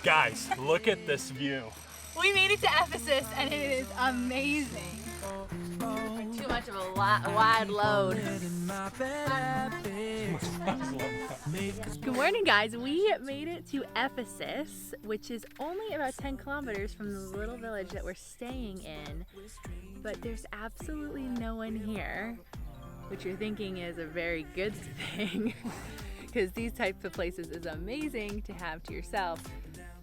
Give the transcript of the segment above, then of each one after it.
Guys, look at this view. We made it to Ephesus and it is amazing. Too much of a wide load. Good morning, guys. We made it to Ephesus, which is only about 10 kilometers from the little village that we're staying in. But there's absolutely no one here, which you're thinking is a very good thing, because these types of places is amazing to have to yourself.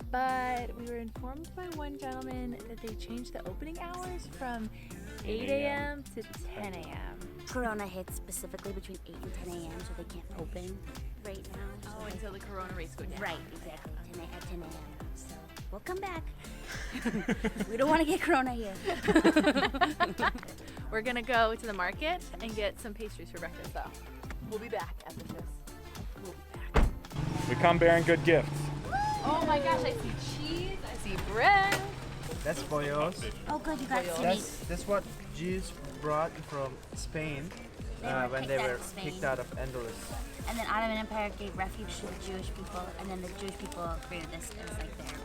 But we were informed by one gentleman that they changed the opening hours from 8 a.m. to 10 a.m. Corona hits specifically between 8 and 10 a.m. so they can't open right now. Oh, until the Corona rates go down. Right, exactly, at 10 a.m. So we'll come back. We don't want to get Corona here. We're gonna go to the market and get some pastries for breakfast though. We'll be back, Ephesus. We'll be back. We come bearing good gifts. Oh my gosh, I see cheese, I see bread. That's boyos. Oh good, you got some. That's what Jews brought from Spain when they were kicked out of Andalus. And then Ottoman Empire gave refuge to the Jewish people, and then the Jewish people created this as like their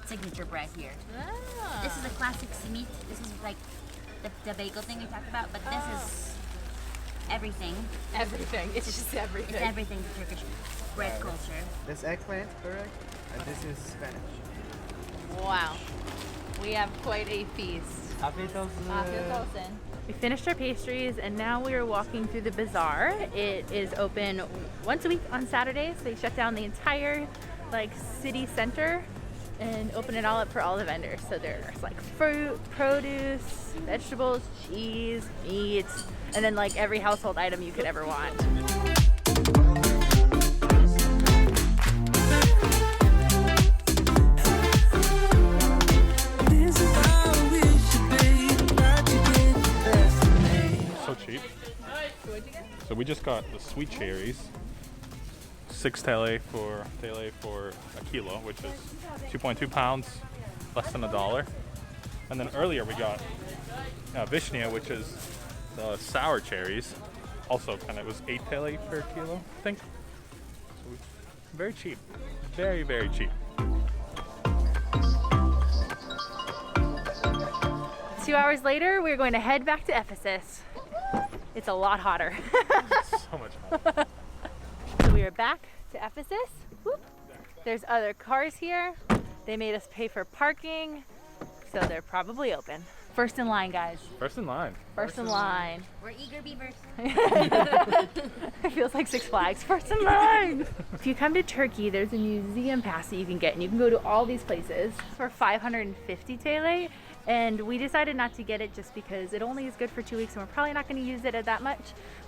signature bread here. Ah. This is a classic simit. This is like the bagel thing we talked about, but this is everything. Everything, it's just everything. It's everything to Turkish bread culture. That's eggplant, correct? And this is Spanish. Wow, we have quite a feast. Amphitheater. We finished our pastries and now we are walking through the Bazaar. It is open once a week on Saturdays. They shut down the entire city center and open it all up for all the vendors. So there's fruit, produce, vegetables, cheese, meats, and then every household item you could ever want. Cheap. So we just got the sweet cherries, 6 tele for a kilo, which is 2.2 pounds, less than $1. And then earlier we got vishnia, which is the sour cherries, also it was 8 tele per kilo, I think. So very cheap, very, very cheap. 2 hours later, we're going to head back to Ephesus. It's a lot hotter. So much hotter. So we are back to Ephesus. Whoop. There's other cars here. They made us pay for parking, so they're probably open. First in line, guys. First in line. First in line. We're eager beavers. It feels like Six Flags. First in line. If you come to Turkey, there's a museum pass that you can get, and you can go to all these places for 550 TL. And we decided not to get it just because it only is good for 2 weeks and we're probably not going to use it that much.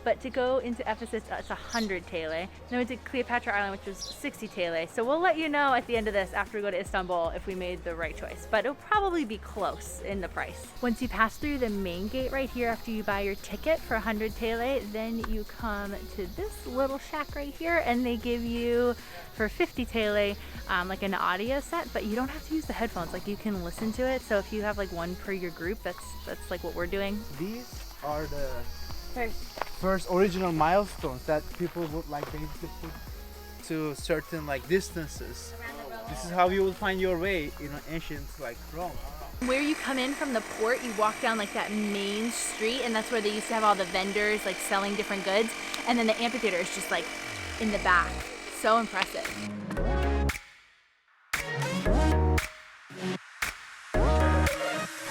But to go into Ephesus, it's 100 TL. Then we went to Cleopatra Island, which was 60 TL. So we'll let you know at the end of this, after we go to Istanbul, if we made the right choice. But it'll probably be close in the price. Once you pass through the main gate right here, after you buy your ticket for 100 TL, then you come to this little shack right here, and they give you, for 50 TL, an audio set, but you don't have to use the headphones. You can listen to it. So if you have one per your group, that's what we're doing. These are the first original milestones that people would basically put to certain distances. This is how you will find your way in ancient Rome. Where you come in from the port, you walk down that main street, and that's where they used to have all the vendors selling different goods. And then the amphitheater is just in the back. So impressive.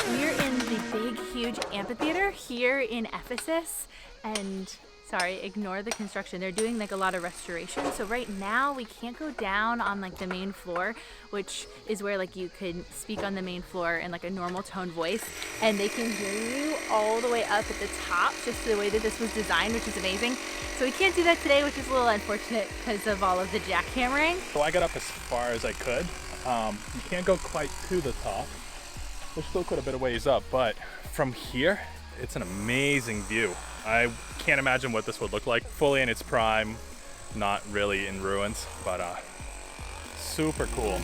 We're in the big, huge amphitheater here in Ephesus, and sorry, ignore the construction. They're doing a lot of restoration. So right now we can't go down on the main floor, which is where you could speak on the main floor in a normal tone voice, and they can hear you all the way up at the top, just the way that this was designed, which is amazing. So we can't do that today, which is a little unfortunate because of all of the jackhammering. So I got up as far as I could. You can't go quite to the top. There's still quite a bit of ways up, but from here, it's an amazing view. I can't imagine what this would look like fully in its prime, not really in ruins, but super cool.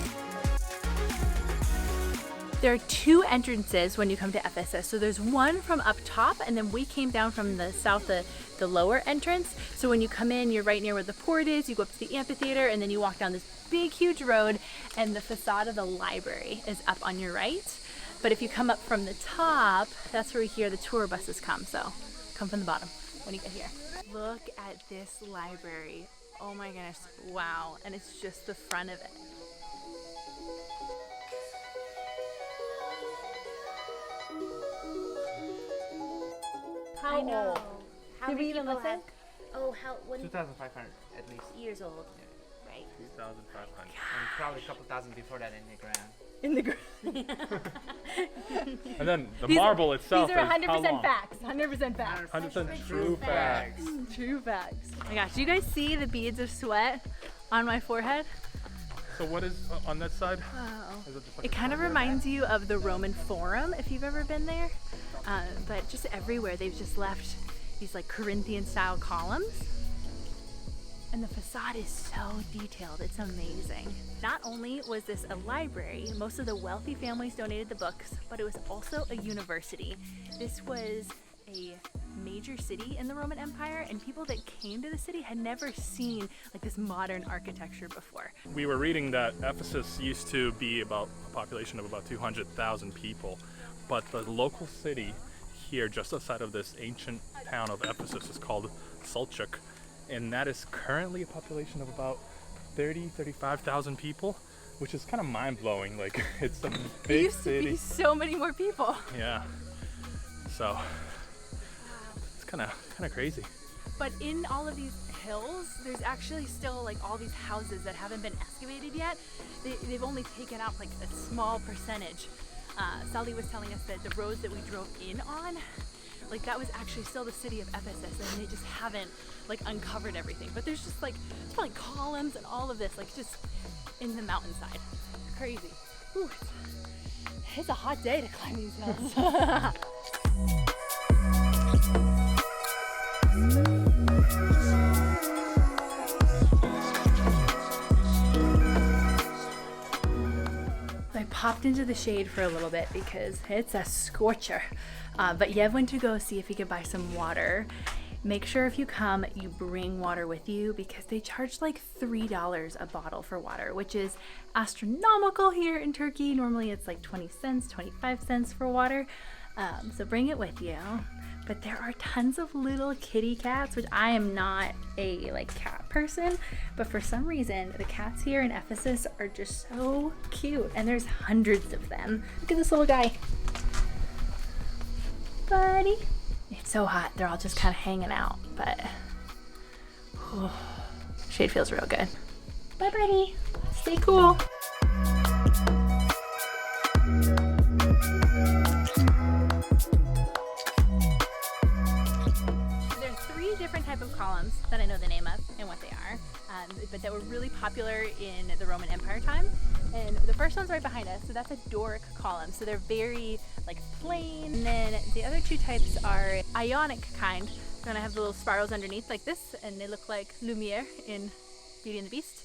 There are two entrances when you come to Ephesus. So there's one from up top, and then we came down from the south, the lower entrance. So when you come in, you're right near where the port is, you go up to the amphitheater, and then you walk down this big, huge road, and the facade of the library is up on your right. But if you come up from the top, that's where we hear the tour buses come. So come from the bottom when you get here. Look at this library. Oh my goodness, wow. And it's just the front of it. I know. How Did we many even people listen? have? Oh, how? What 2,500 at least. years old? Right. 2,500. And probably a couple thousand before that in the ground. In the And then the marble itself These are is how 100% long? facts. 100% facts. 100% true facts. True facts. Oh my gosh, do you guys see the beads of sweat on my forehead? So what is on that side? Oh. Is it just like It kind of reminds you of the Roman Forum, if you've ever been there. But just everywhere, they've just left these like Corinthian style columns. And the facade is so detailed, it's amazing. Not only was this a library, most of the wealthy families donated the books, but it was also a university. This was a major city in the Roman Empire, and people that came to the city had never seen like this modern architecture before. We were reading that Ephesus used to be about a population of about 200,000 people, but the local city here just outside of this ancient town of Ephesus is called Selçuk, and that is currently a population of about 35,000 people, which is kind of mind-blowing. Like, it's a There big used to city. be so many more people. Yeah. So it's kind of crazy. But in all of these hills, there's actually still like all these houses that haven't been excavated yet. They've only taken out like a small percentage. Sally was telling us that the roads that we drove in on, like that was actually still the city of Ephesus, and they just haven't like uncovered everything. But there's just like, it's like columns and all of this, like just in the mountainside. Crazy. Whew. It's a hot day to climb these hills. I popped into the shade for a little bit because it's a scorcher. But Yev went to go see if he could buy some water. Make sure if you come, you bring water with you because they charge like $3 a bottle for water, which is astronomical here in Turkey. Normally it's like 20 cents, 25 cents for water. So bring it with you. But there are tons of little kitty cats, which I am not a like cat person, but for some reason the cats here in Ephesus are just so cute, and there's hundreds of them. Look at this little guy. Buddy. It's so hot, they're all just kind of hanging out, but shade feels real good. Bye, buddy. Stay cool. Different type of columns that I know the name of and what they are, but that were really popular in the Roman Empire time. And the first one's right behind us, so that's a Doric column. So they're very like plain. And then the other two types are Ionic kind. They're gonna have the little spirals underneath like this, and they look like Lumiere in Beauty and the Beast.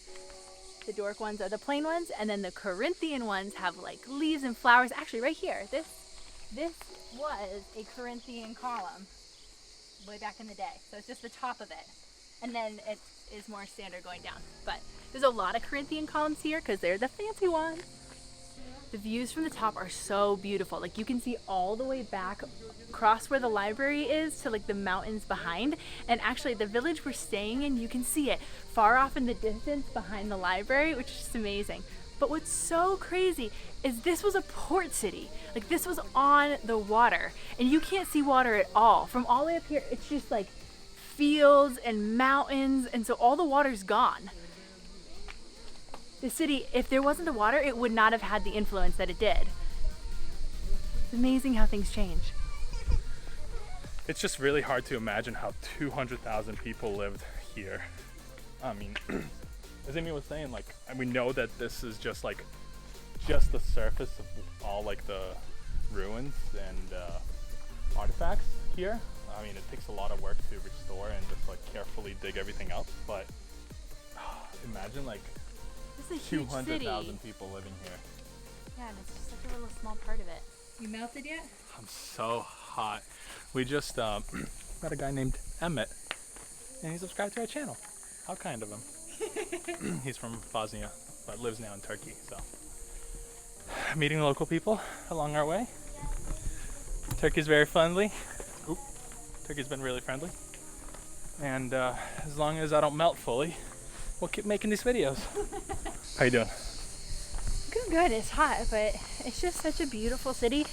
The Doric ones are the plain ones, and then the Corinthian ones have like leaves and flowers. Actually, right here, this was a Corinthian column way back in the day, so it's just the top of it, and then it is more standard going down. But there's a lot of Corinthian columns here because they're the fancy ones. The views from the top are so beautiful. Like you can see all the way back across where the library is to like the mountains behind, and actually the village we're staying in, you can see it far off in the distance behind the library, which is just amazing. But what's so crazy is this was a port city. Like this was on the water, and you can't see water at all. From all the way up here, it's just like fields and mountains, and so all the water's gone. The city, if there wasn't the water, it would not have had the influence that it did. It's amazing how things change. It's just really hard to imagine how 200,000 people lived here. I mean, as Amy was saying, like, and we know that this is just the surface of all like the ruins and artifacts here. I mean, it takes a lot of work to restore and just like carefully dig everything up, but imagine like This is a huge city. 200,000 people living here. Yeah, and it's just like a little small part of it. You melted yet? I'm so hot. We just met a guy named Emmett, and he subscribed to our channel. How kind of him. He's from Bosnia, but lives now in Turkey, so. Meeting local people along our way. Turkey's very friendly. Oop. Turkey's been really friendly. And as long as I don't melt fully, we'll keep making these videos. How you doing? Good. It's hot, but it's just such a beautiful city,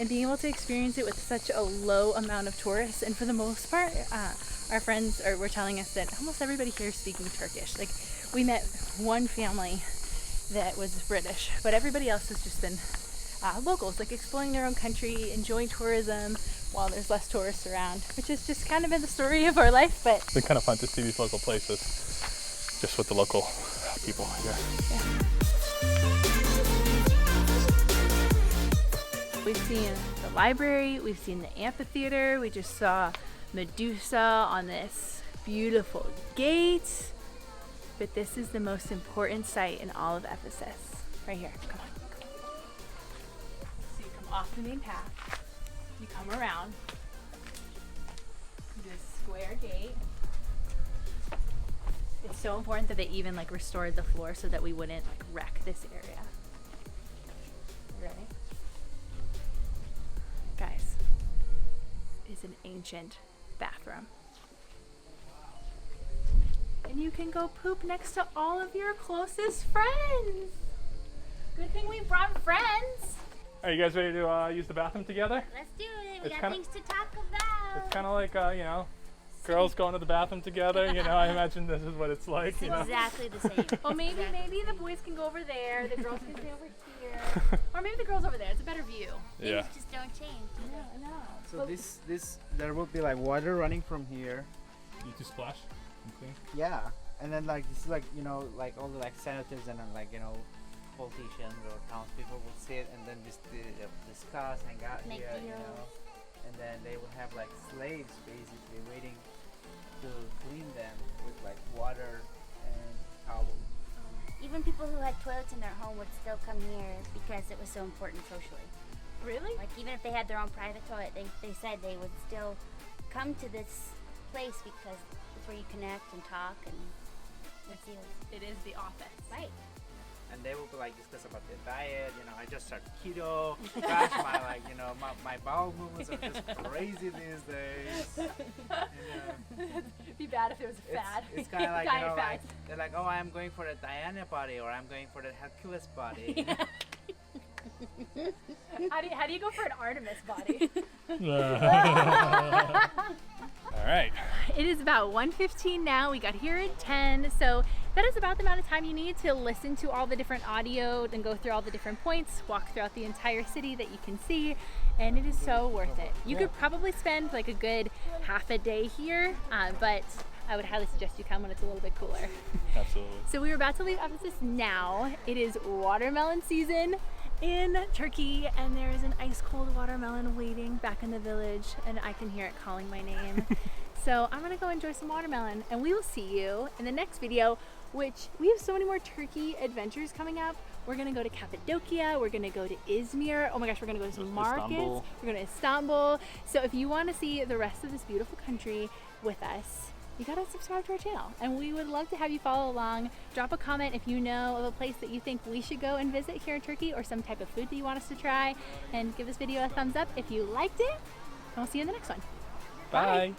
and being able to experience it with such a low amount of tourists. And for the most part, our friends were telling us that almost everybody here is speaking Turkish. Like, we met one family that was British, but everybody else has just been locals, like exploring their own country, enjoying tourism while there's less tourists around, which has just kind of been the story of our life. But it's been kind of fun to see these local places just with the local people here. Yeah. We've seen the library, we've seen the amphitheater, we just saw Medusa on this beautiful gate. But this is the most important site in all of Ephesus. Right here, come on. So you come off the main path, you come around this square gate. It's so important that they even like restored the floor so that we wouldn't like wreck this area. Ready? Guys, it's an ancient bathroom. And you can go poop next to all of your closest friends. Good thing we brought friends. Are you guys ready to use the bathroom together? Let's do it. We It's got kinda- things to talk about. It's kind of like, you know, girls going to the bathroom together. You know, I imagine this is what it's like, you know. Exactly the same. Well, maybe the boys can go over there, the girls can stay over here, or maybe the girls over there. It's a better view. Yeah. Things just don't change. I know. So this there will be like water running from here. You to splash and clean. Yeah, and then like this is like, you know, like all the like senators and like, you know, politicians or townspeople will sit and then just discuss, hang out Make here, you deals. know, and then they will have like slaves basically waiting to clean them with like water and towels. Even people who had toilets in their home would still come here because it was so important socially. Really? Like even if they had their own private toilet, they said they would still come to this place because it's where you connect and talk and make deals. It is the office. Right. And they will be like discuss about their diet, you know, I just started keto, gosh, my like, you know, my bowel movements are just crazy these days. You know. It'd be bad if there was a fad. It's kind of like, you Diet know, like, fads. they're like, oh, I'm going for the Diana body or I'm going for the Hercules body. How do you go for an Artemis body? All right. It is about 1:15 now. We got here at 10, so that is about the amount of time you need to listen to all the different audio and go through all the different points, walk throughout the entire city that you can see, and it is so worth it. You could probably spend like a good half a day here, but I would highly suggest you come when it's a little bit cooler. Absolutely. So we are about to leave Ephesus now. It is watermelon season in Turkey, and there is an ice cold watermelon waiting back in the village, and I can hear it calling my name. So I'm gonna go enjoy some watermelon, and we will see you in the next video, which we have so many more Turkey adventures coming up. We're gonna go to Cappadocia, we're gonna go to Izmir, oh my gosh, we're gonna go to some markets, Istanbul. we're going to Istanbul. So if you wanna see the rest of this beautiful country with us, you gotta subscribe to our channel, and we would love to have you follow along. Drop a comment if you know of a place that you think we should go and visit here in Turkey, or some type of food that you want us to try, and give this video a thumbs up if you liked it, and we'll see you in the next one. Bye.